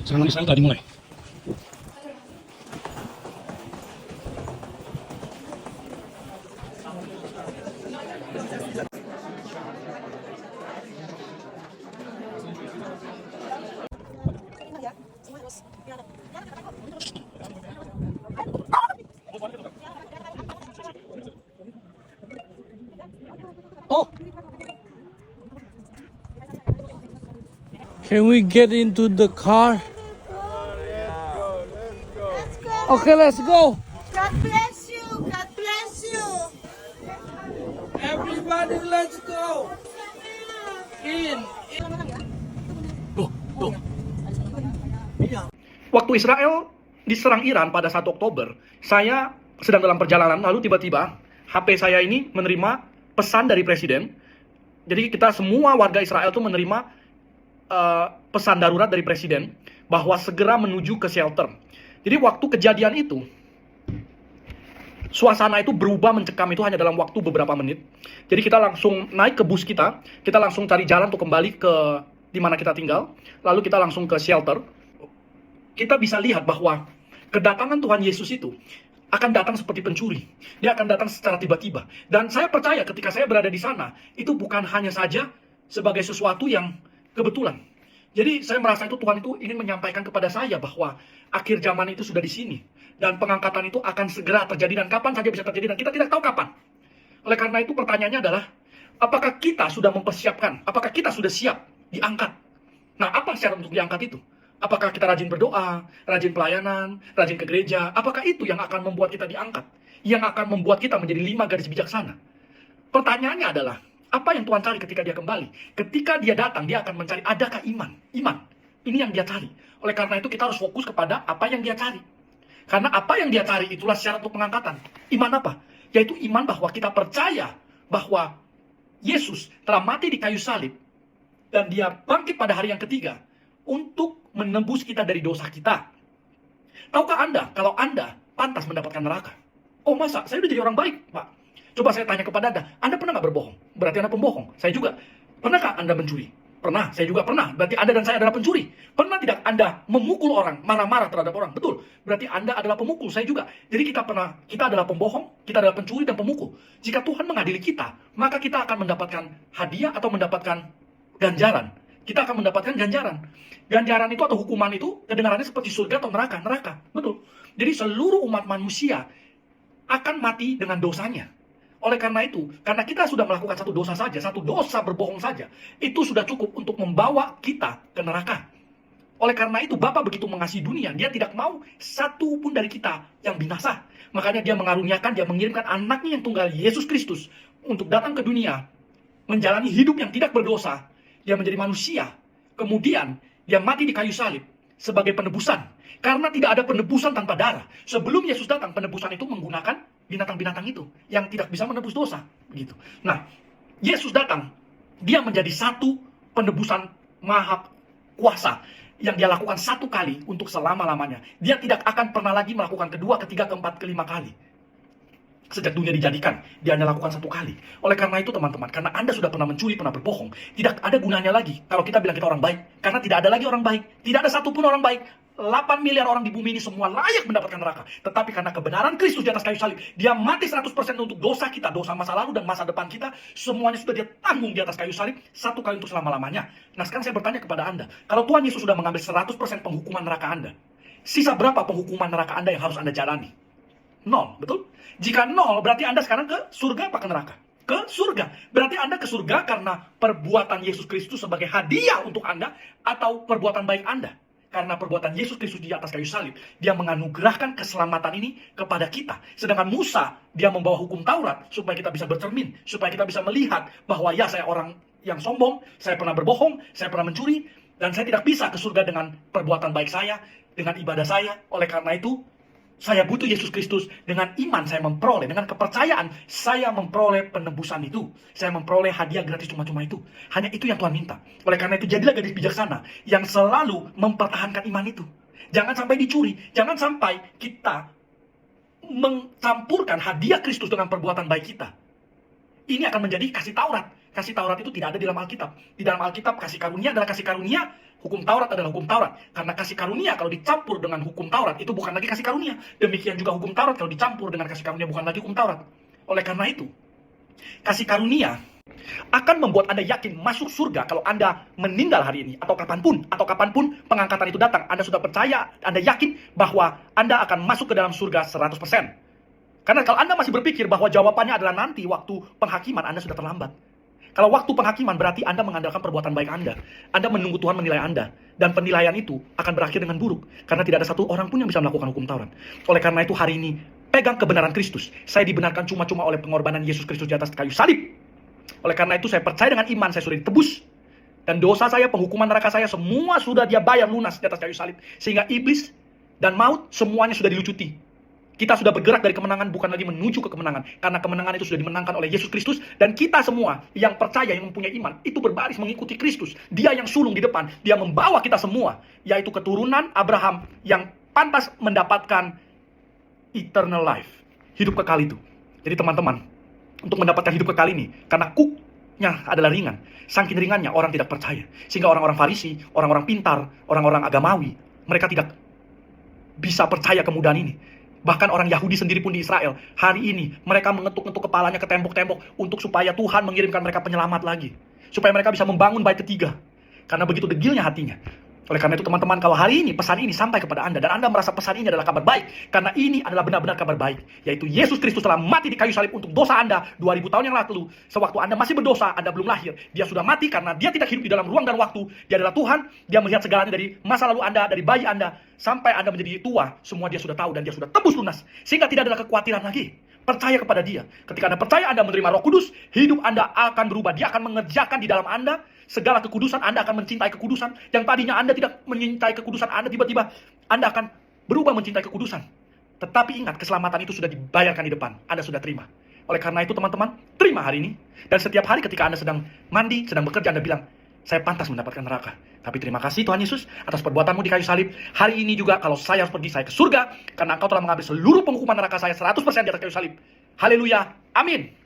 Serangan Israel telah dimulai. Oh, can we get into the car? Let's go. Okay, let's go. God bless you. God bless you. Everybody, let's go. In. Tuh, tuh. Waktu Israel diserang Iran pada 1 Oktober, saya sedang dalam perjalanan, lalu tiba-tiba HP saya ini menerima pesan dari presiden. Jadi kita semua warga Israel tuh menerima pesan darurat dari presiden bahwa segera menuju ke shelter. Jadi waktu kejadian itu, suasana itu berubah mencekam itu hanya dalam waktu beberapa menit. Jadi kita langsung naik ke bus kita langsung cari jalan untuk kembali ke di mana kita tinggal, lalu kita langsung ke shelter. Kita bisa lihat bahwa kedatangan Tuhan Yesus itu akan datang seperti pencuri. Dia akan datang secara tiba-tiba. Dan saya percaya ketika saya berada di sana, itu bukan hanya saja sebagai sesuatu yang kebetulan. Jadi saya merasa itu Tuhan itu ingin menyampaikan kepada saya bahwa akhir zaman itu sudah di sini. Dan pengangkatan itu akan segera terjadi dan kapan saja bisa terjadi dan kita tidak tahu kapan. Oleh karena itu pertanyaannya adalah, apakah kita sudah mempersiapkan? Apakah kita sudah siap diangkat? Nah, apa syarat untuk diangkat itu? Apakah kita rajin berdoa, rajin pelayanan, rajin ke gereja? Apakah itu yang akan membuat kita diangkat? Yang akan membuat kita menjadi 5 gadis bijaksana? Pertanyaannya adalah, apa yang Tuhan cari ketika dia kembali? Ketika dia datang, dia akan mencari, adakah iman? Iman. Ini yang dia cari. Oleh karena itu kita harus fokus kepada apa yang dia cari. Karena apa yang dia cari itulah syarat untuk pengangkatan. Iman apa? Yaitu iman bahwa kita percaya bahwa Yesus telah mati di kayu salib dan dia bangkit pada hari yang ketiga untuk menembus kita dari dosa kita. Tahukah Anda kalau Anda pantas mendapatkan neraka? Oh masa? Saya udah jadi orang baik, Pak. Coba saya tanya kepada Anda pernah nggak berbohong? Berarti Anda pembohong. Saya juga. Pernahkah Anda mencuri? Pernah. Saya juga pernah. Berarti Anda dan saya adalah pencuri. Pernah tidak Anda memukul orang, marah-marah terhadap orang? Betul. Berarti Anda adalah pemukul. Saya juga. Jadi kita adalah pembohong, kita adalah pencuri dan pemukul. Jika Tuhan mengadili kita, maka kita akan mendapatkan hadiah atau mendapatkan ganjaran. Kita akan mendapatkan ganjaran. Ganjaran itu atau hukuman itu kedengarannya seperti surga atau neraka. Neraka. Betul. Jadi seluruh umat manusia akan mati dengan dosanya. Oleh karena itu, karena kita sudah melakukan satu dosa saja, satu dosa berbohong saja, itu sudah cukup untuk membawa kita ke neraka. Oleh karena itu, Bapa begitu mengasihi dunia, dia tidak mau satu pun dari kita yang binasa. Makanya dia mengaruniakan, dia mengirimkan anaknya yang tunggal, Yesus Kristus, untuk datang ke dunia, menjalani hidup yang tidak berdosa. Dia menjadi manusia, kemudian dia mati di kayu salib sebagai penebusan. Karena tidak ada penebusan tanpa darah. Sebelum Yesus datang, penebusan itu menggunakan binatang-binatang itu yang tidak bisa menebus dosa, begitu. Nah, Yesus datang, dia menjadi satu penebusan maha kuasa yang dia lakukan satu kali untuk selama-lamanya. Dia tidak akan pernah lagi melakukan kedua, ketiga, keempat, kelima kali. Sejak dunia dijadikan, dia hanya lakukan satu kali. Oleh karena itu teman-teman, karena Anda sudah pernah mencuri, pernah berbohong, tidak ada gunanya lagi kalau kita bilang kita orang baik. Karena tidak ada lagi orang baik. Tidak ada satupun orang baik. 8 miliar orang di bumi ini semua layak mendapatkan neraka. Tetapi karena kebenaran Kristus di atas kayu salib, dia mati 100% untuk dosa kita, dosa masa lalu dan masa depan kita, semuanya sudah dia tanggung di atas kayu salib, satu kali untuk selama-lamanya. Nah sekarang saya bertanya kepada Anda, kalau Tuhan Yesus sudah mengambil 100% penghukuman neraka Anda, sisa berapa penghukuman neraka Anda yang harus Anda jalani? 0, betul? Jika 0, berarti Anda sekarang ke surga apa ke neraka? Ke surga. Berarti Anda ke surga karena perbuatan Yesus Kristus sebagai hadiah untuk Anda, atau perbuatan baik Anda. Karena perbuatan Yesus Kristus di atas kayu salib, dia menganugerahkan keselamatan ini kepada kita. Sedangkan Musa, dia membawa hukum Taurat supaya kita bisa bercermin, supaya kita bisa melihat bahwa ya saya orang yang sombong, saya pernah berbohong, saya pernah mencuri, dan saya tidak bisa ke surga dengan perbuatan baik saya, dengan ibadah saya. Oleh karena itu, saya butuh Yesus Kristus. Dengan iman saya memperoleh, dengan kepercayaan saya memperoleh penebusan itu. Saya memperoleh hadiah gratis cuma-cuma itu. Hanya itu yang Tuhan minta. Oleh karena itu jadilah gadis bijaksana yang selalu mempertahankan iman itu. Jangan sampai dicuri. Jangan sampai kita mencampurkan hadiah Kristus dengan perbuatan baik kita. Ini akan menjadi kasih Taurat. Kasih Taurat itu tidak ada di dalam Alkitab. Di dalam Alkitab kasih karunia adalah kasih karunia, hukum Taurat adalah hukum Taurat. Karena kasih karunia kalau dicampur dengan hukum Taurat itu bukan lagi kasih karunia. Demikian juga hukum Taurat kalau dicampur dengan kasih karunia bukan lagi hukum Taurat. Oleh karena itu, kasih karunia akan membuat Anda yakin masuk surga kalau Anda meninggal hari ini atau kapanpun pengangkatan itu datang. Anda sudah percaya, Anda yakin bahwa Anda akan masuk ke dalam surga 100%. Karena kalau Anda masih berpikir bahwa jawabannya adalah nanti waktu penghakiman, Anda sudah terlambat. Kalau waktu penghakiman berarti Anda mengandalkan perbuatan baik Anda. Anda menunggu Tuhan menilai Anda. Dan penilaian itu akan berakhir dengan buruk. Karena tidak ada satu orang pun yang bisa melakukan hukum Taurat. Oleh karena itu hari ini, pegang kebenaran Kristus. Saya dibenarkan cuma-cuma oleh pengorbanan Yesus Kristus di atas kayu salib. Oleh karena itu saya percaya dengan iman saya sudah ditebus. Dan dosa saya, penghukuman neraka saya, semua sudah dia bayar lunas di atas kayu salib. Sehingga iblis dan maut semuanya sudah dilucuti. Kita sudah bergerak dari kemenangan bukan lagi menuju ke kemenangan. Karena kemenangan itu sudah dimenangkan oleh Yesus Kristus. Dan kita semua yang percaya, yang mempunyai iman, itu berbaris mengikuti Kristus. Dia yang sulung di depan. Dia membawa kita semua. Yaitu keturunan Abraham yang pantas mendapatkan eternal life. Hidup kekal itu. Jadi teman-teman, untuk mendapatkan hidup kekal ini, karena kuknya adalah ringan. Saking ringannya orang tidak percaya. Sehingga orang-orang Farisi, orang-orang pintar, orang-orang agamawi, mereka tidak bisa percaya kemudahan ini. Bahkan orang Yahudi sendiri pun di Israel, hari ini mereka mengetuk-ngetuk kepalanya ke tembok-tembok untuk supaya Tuhan mengirimkan mereka penyelamat lagi. Supaya mereka bisa membangun bait ketiga. Karena begitu degilnya hatinya. Oleh karena itu teman-teman, kalau hari ini pesan ini sampai kepada Anda dan Anda merasa pesan ini adalah kabar baik, karena ini adalah benar-benar kabar baik, yaitu Yesus Kristus telah mati di kayu salib untuk dosa Anda 2000 tahun yang lalu. Sewaktu Anda masih berdosa, Anda belum lahir. Dia sudah mati karena dia tidak hidup di dalam ruang dan waktu. Dia adalah Tuhan. Dia melihat segalanya dari masa lalu Anda, dari bayi Anda sampai Anda menjadi tua. Semua dia sudah tahu dan dia sudah tebus lunas. Sehingga tidak ada kekhawatiran lagi. Percaya kepada dia. Ketika Anda percaya, Anda menerima Roh Kudus, hidup Anda akan berubah. Dia akan mengerjakan di dalam Anda segala kekudusan. Anda akan mencintai kekudusan. Yang tadinya Anda tidak mencintai kekudusan Anda, tiba-tiba Anda akan berubah mencintai kekudusan. Tetapi ingat, keselamatan itu sudah dibayarkan di depan. Anda sudah terima. Oleh karena itu teman-teman, terima hari ini. Dan setiap hari ketika Anda sedang mandi, sedang bekerja, Anda bilang, saya pantas mendapatkan neraka. Tapi terima kasih Tuhan Yesus atas perbuatanmu di kayu salib. Hari ini juga kalau saya harus pergi, saya ke surga. Karena engkau telah mengambil seluruh penghukuman neraka saya 100% di atas kayu salib. Haleluya. Amin.